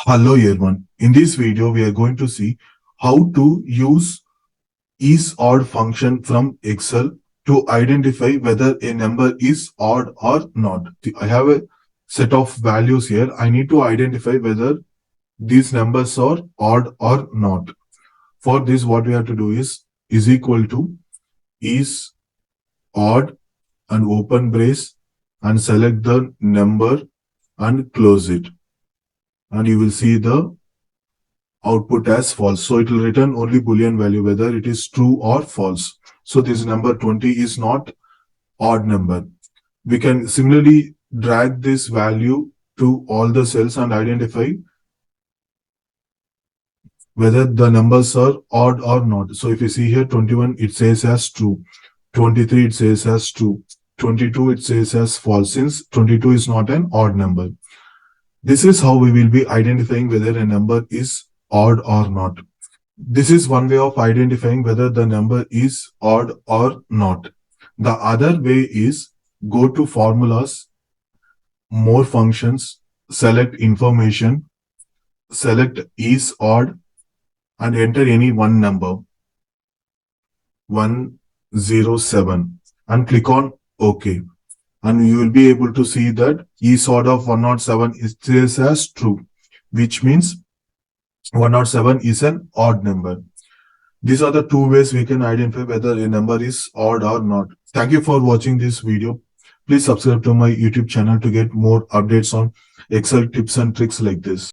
Hello everyone. In this video, we are going to see how to use Isodd function from Excel to identify whether a number is odd or not. I have a set of values here. I need to identify whether these numbers are odd or not. For this, what we have to do is equal to is odd and open brace and select the number and close it. And you will see the output as false. So it will return only Boolean value, whether it is true or false. So this number 20 is not odd number. We can similarly drag this value to all the cells and identify whether the numbers are odd or not. So if you see here 21, it says as true. 23, it says as true. 22, it says as false, since 22 is not an odd number. This is how we will be identifying whether a number is odd or not. This is one way of identifying whether the number is odd or not. The other way is go to formulas, more functions, select information, select is odd and enter any one number, 107, and click on OK. And you will be able to see that Isodd of 107 is as true, which means 107 is an odd number. These are the two ways we can identify whether a number is odd or not. Thank you for watching this video. Please subscribe to my YouTube channel to get more updates on Excel tips and tricks like this.